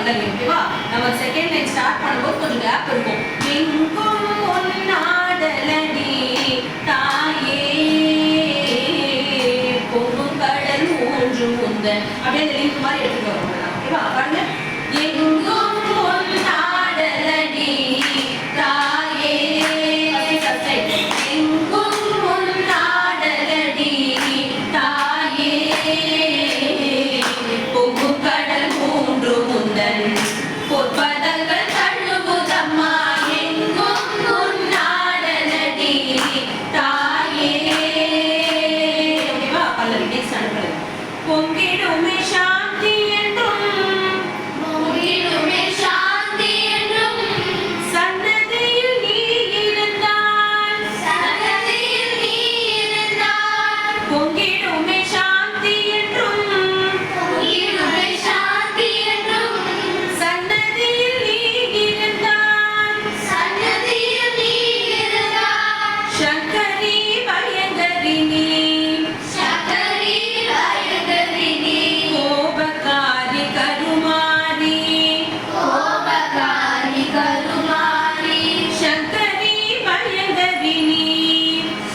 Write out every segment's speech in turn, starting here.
பல்லவி. ஓகேவா? நம்ம second line start பண்ணும்போது கொஞ்சம் கேப் இருக்கும். எங்கும் உன்னாடலடி தாயே பொங்கும் கடல் மூன்றும் உந்தன். அப்படியே அந்த லிங்க் மாதிரி எடுத்துட்டு வரோம். ஓகேவா? பாருங்க. எங்கும் உன்னாடலடி தாயே எங்கும் உன்னாடலடி தாயே பொங்கும் கடல் மூன்றும் உந்தன் பொற்பதங்கள் தழுவுதம்மா எங்கும் உன்னாடலடி தாயே. ஓகேவா? பல்லவி நெக்ஸ்ட் அனுப்புறது. பொங்கிடுமே சாந்தி என்றும் பொங்கிடுமே சாந்தி என்றும் சன்னதியில் நீ இருந்தால் சன்னதியில் நீ இருந்தால் பொங்கிடுமே சாந்தி என்றும் பொங்கிடுமே சாந்தி என்றும் சன்னதியில் நீ இருந்தால் சன்னதியில் நீ இருந்தால் சங்கரி பயங்கரி நீ சங்கரி பயங்கரி நீ கோபகாரி கருமாரி கோபகாரி கருமாரி சங்கரி பயங்கரி நீ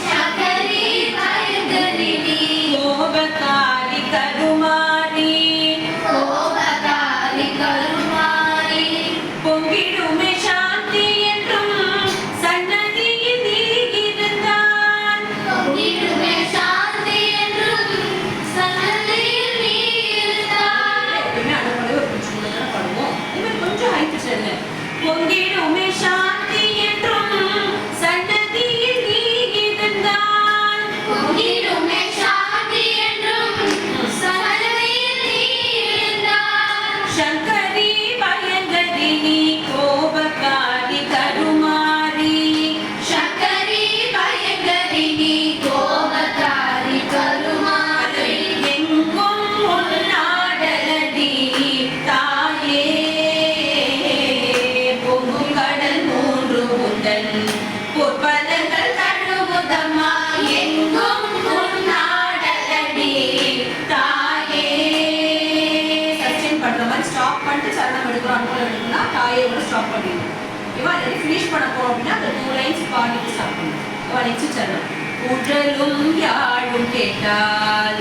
சங்கரி பயங்கரி நீ கோபகாரி கருமாரி கோபகாரி கருமாரி பொங்கிடுமே சாந்தி என்றும் சன்னதியில் நீ இருந்தால் பொங்கிடுமே சாந்தி என்றும் சன்னதியில் நீ இருந்தால். எப்பவுமே அடப்படவே ஒரு கொஞ்சம் தான் பாடுவோம். இனிமேல் கொஞ்சம் ஹை பிட்ச் இல்லை. பொங்கிடுமே சாந்தி என்றும் சன்னதியில் நீ இருந்தால் பொங்கிடுமே சாந்தி என்றும் சன்னதியில் நீ இருந்தால் சங்கரி பயங்கரி நீ கோபகாரி கருமாரி சங்கரி பயங்கரி நீ கோபகாரி கருமாரி எங்கும் உன்னாடலடி தாயே பொங்கும் கடல் மூன்றும் உந்தன் பொற்பதங்கள் தழுவுதம்மா எங்கும் உன்னாடலடி தாயே. சஸ்டெயின் பண்ற மாதிரி ஸ்டாப் பண்ணிட்டு சரணம் எடுக்கிறோம் அனுகூலம் எடுக்கணும்னா தாயோட ஸ்டாப் பண்ணிடணும். ஓகேவா? அதை ஃபினிஷ் பண்ண போறோம் அப்படின்னா அந்த 2 லைன்ஸ் பாடிட்டு ஸ்டாப் பண்ணணும். ஓகேவா? நெக்ஸ்ட் சரணம். உடலும் யாழும் கேட்டால்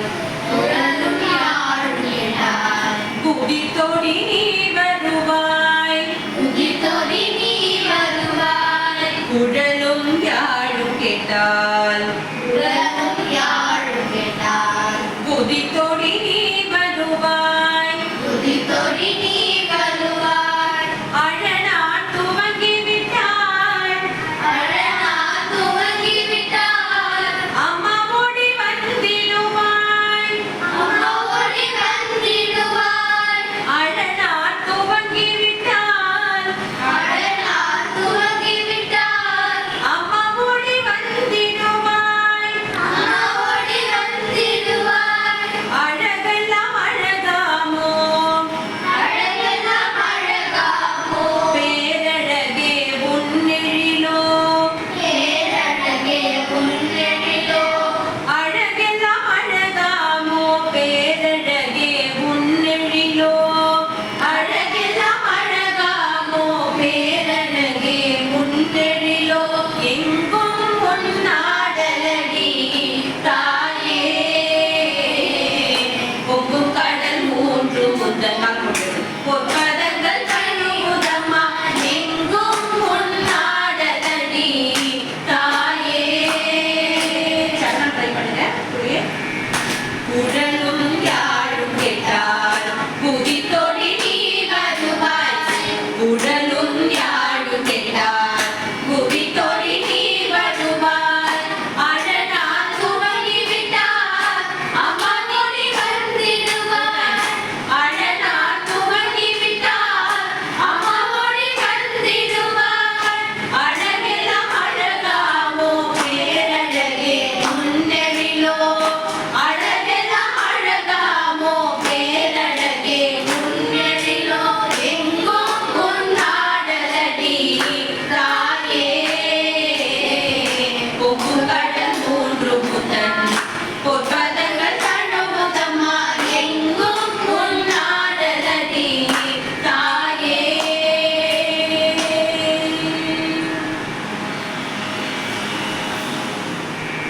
உடலும் யாழும் கேட்டால் குதித்தோடி நீ வருவாய் குதித்தோடி நீ வருவாய் உடலும் யாழும் கேட்டால் உடலும் யாழும் கேட்டால் குதித்தோடி நீ வருவாய் குதித்தோடி நீ